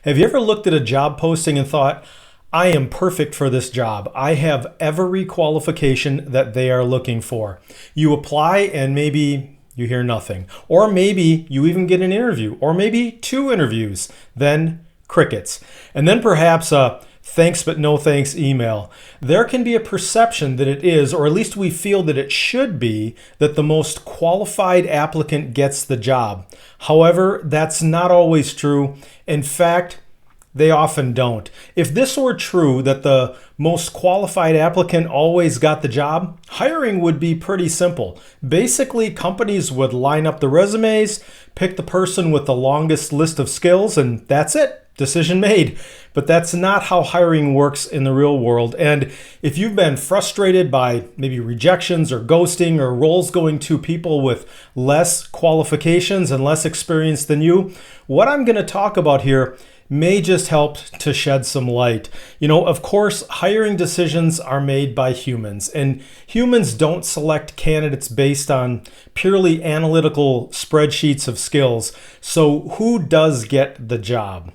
Have you ever looked at a job posting and thought, I am perfect for this job. I have every qualification that they are looking for. You apply and maybe you hear nothing. Or maybe you even get an interview, or maybe 2 interviews, then crickets. And then perhaps a thanks but no thanks email. There can be a perception that it is, or at least we feel that it should be, that the most qualified applicant gets the job. However, that's not always true. In fact, they often don't. If this were true, that the most qualified applicant always got the job, hiring would be pretty simple. Basically, companies would line up the resumes, pick the person with the longest list of skills, and that's it. Decision made. But that's not how hiring works in the real world. And if you've been frustrated by maybe rejections or ghosting or roles going to people with less qualifications and less experience than you, what I'm going to talk about here may just help to shed some light. Of course, hiring decisions are made by humans, and humans don't select candidates based on purely analytical spreadsheets of skills. So who does get the job?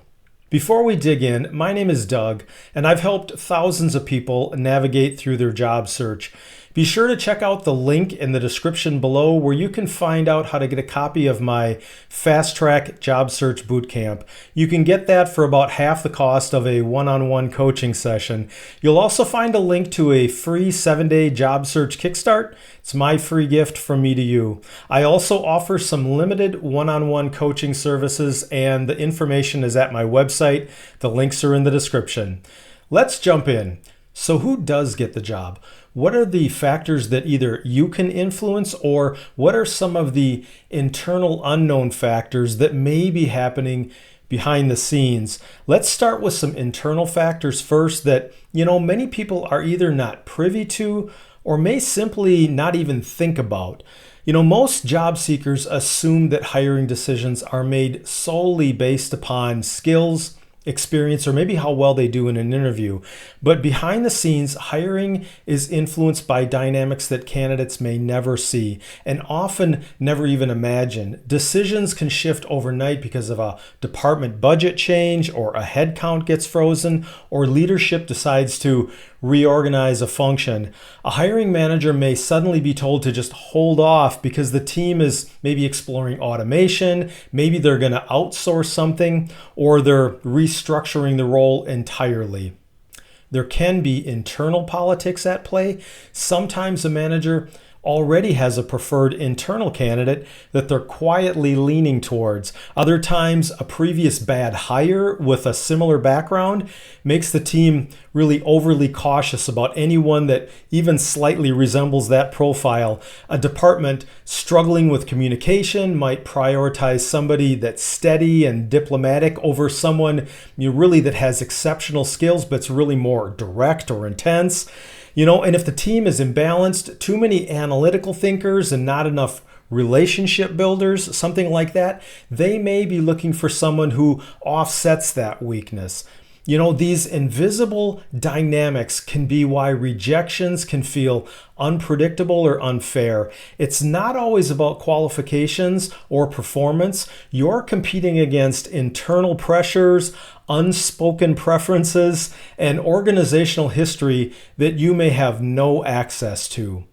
Before we dig in, my name is Doug, and I've helped thousands of people navigate through their job search. Be sure to check out the link in the description below where you can find out how to get a copy of my Fast Track Job Search Bootcamp. You can get that for about half the cost of a one-on-one coaching session. You'll also find a link to a free 7-day job search Kickstart. It's my free gift from me to you. I also offer some limited one-on-one coaching services, and the information is at my website. The links are in the description. Let's jump in. So who does get the job? What are the factors that either you can influence, or what are some of the internal unknown factors that may be happening behind the scenes? Let's start with some internal factors first that, many people are either not privy to or may simply not even think about. Most job seekers assume that hiring decisions are made solely based upon skills, experience, or maybe how well they do in an interview. But behind the scenes, hiring is influenced by dynamics that candidates may never see and often never even imagine. Decisions can shift overnight because of a department budget change, or a headcount gets frozen, or leadership decides to reorganize a function. A hiring manager may suddenly be told to just hold off because the team is maybe exploring automation, maybe they're going to outsource something, or they're restructuring the role entirely. There can be internal politics at play. Sometimes a manager already has a preferred internal candidate that they're quietly leaning towards. Other times, a previous bad hire with a similar background makes the team really overly cautious about anyone that even slightly resembles that profile. A department struggling with communication might prioritize somebody that's steady and diplomatic over someone really that has exceptional skills but's really more direct or intense. And if the team is imbalanced, too many analytical thinkers and not enough relationship builders, something like that, they may be looking for someone who offsets that weakness. These invisible dynamics can be why rejections can feel unpredictable or unfair. It's not always about qualifications or performance. You're competing against internal pressures, unspoken preferences, and organizational history that you may have no access to.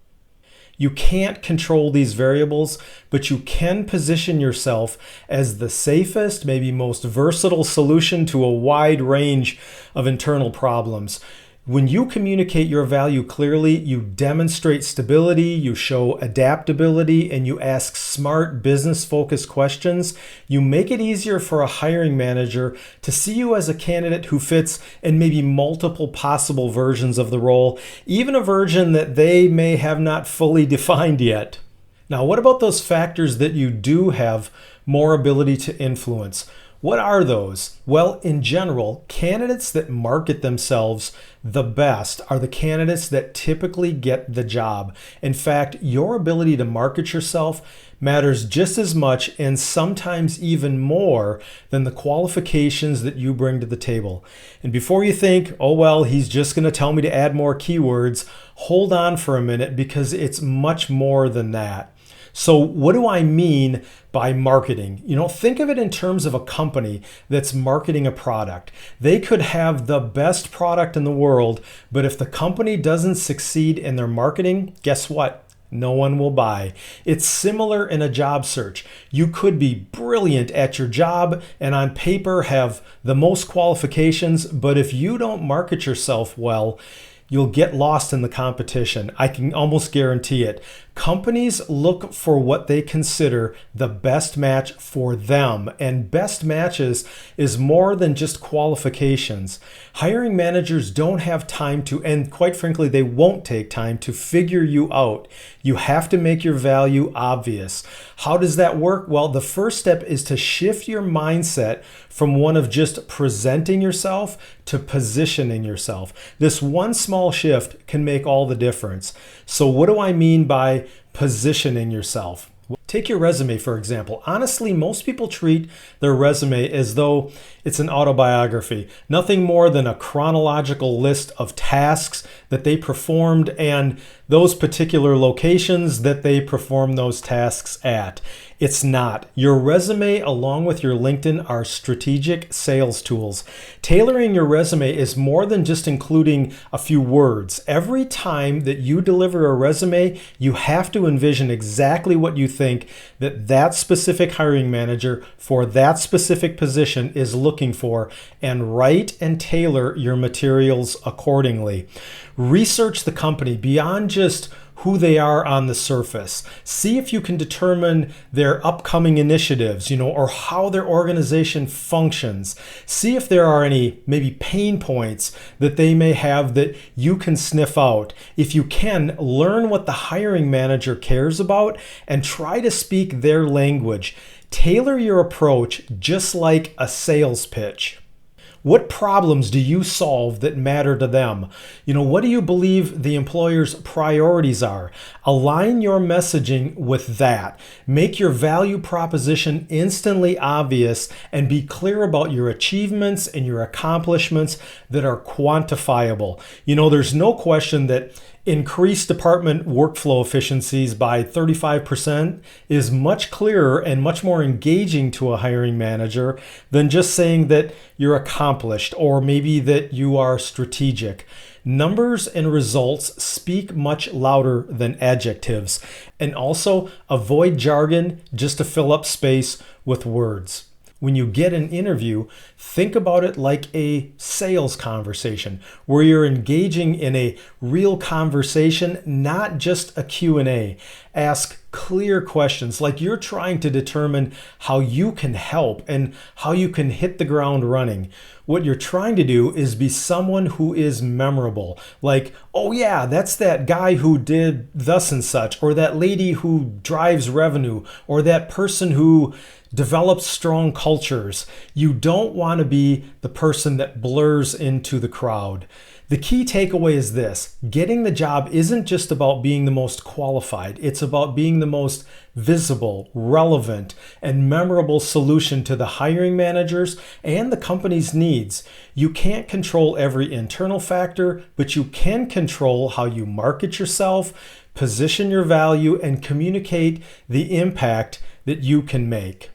You can't control these variables, but you can position yourself as the safest, maybe most versatile solution to a wide range of internal problems. When you communicate your value clearly, you demonstrate stability, you show adaptability, and you ask smart, business-focused questions. You make it easier for a hiring manager to see you as a candidate who fits in maybe multiple possible versions of the role, even a version that they may have not fully defined yet. Now, what about those factors that you do have more ability to influence? What are those? Well, in general, candidates that market themselves the best are the candidates that typically get the job. In fact, your ability to market yourself matters just as much, and sometimes even more, than the qualifications that you bring to the table. And before you think, oh well, he's just going to tell me to add more keywords, hold on for a minute, because it's much more than that. So what do I mean by marketing? Think of it in terms of a company that's marketing a product. They could have the best product in the world, but if the company doesn't succeed in their marketing, guess what? No one will buy. It's similar in a job search. You could be brilliant at your job and on paper have the most qualifications, but if you don't market yourself well, you'll get lost in the competition. I can almost guarantee it. Companies look for what they consider the best match for them, and best matches is more than just qualifications. Hiring managers don't have time to, and quite frankly, they won't take time to figure you out. You have to make your value obvious. How does that work? Well, the first step is to shift your mindset from one of just presenting yourself to positioning yourself. This one small shift can make all the difference. So what do I mean by positioning yourself? Take your resume, for example. Honestly, most people treat their resume as though it's an autobiography, nothing more than a chronological list of tasks that they performed and those particular locations that they performed those tasks at. It's not. Your resume, along with your LinkedIn, are strategic sales tools. Tailoring your resume is more than just including a few words. Every time that you deliver a resume, you have to envision exactly what you think that specific hiring manager for that specific position is looking for, and write and tailor your materials accordingly. Research the company beyond just who they are on the surface. See if you can determine their upcoming initiatives, or how their organization functions. See if there are any maybe pain points that they may have that you can sniff out. If you can, learn what the hiring manager cares about and try to speak their language. Tailor your approach just like a sales pitch. What problems do you solve that matter to them? What do you believe the employer's priorities are? Align your messaging with that. Make your value proposition instantly obvious and be clear about your achievements and your accomplishments that are quantifiable. There's no question that increased department workflow efficiencies by 35% is much clearer and much more engaging to a hiring manager than just saying that you're accomplished or maybe that you are strategic. Numbers and results speak much louder than adjectives. And also avoid jargon just to fill up space with words. When you get an interview, think about it like a sales conversation where you're engaging in a real conversation, not just a Q&A. Ask clear questions like you're trying to determine how you can help and how you can hit the ground running. What you're trying to do is be someone who is memorable. Like, oh yeah, that's that guy who did thus and such, or that lady who drives revenue, or that person who develops strong cultures. You don't want to be the person that blurs into the crowd. The key takeaway is this: getting the job isn't just about being the most qualified. It's about being the most visible, relevant, and memorable solution to the hiring managers and the company's needs. You can't control every internal factor, but you can control how you market yourself, position your value, and communicate the impact that you can make.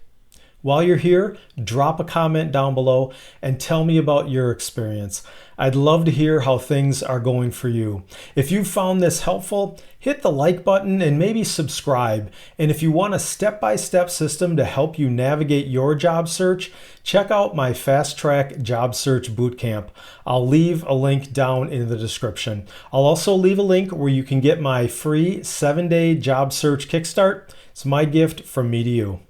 While you're here, drop a comment down below and tell me about your experience. I'd love to hear how things are going for you. If you found this helpful, hit the like button and maybe subscribe. And if you want a step-by-step system to help you navigate your job search, check out my Fast Track Job Search Bootcamp. I'll leave a link down in the description. I'll also leave a link where you can get my free 7-day job search Kickstart. It's my gift from me to you.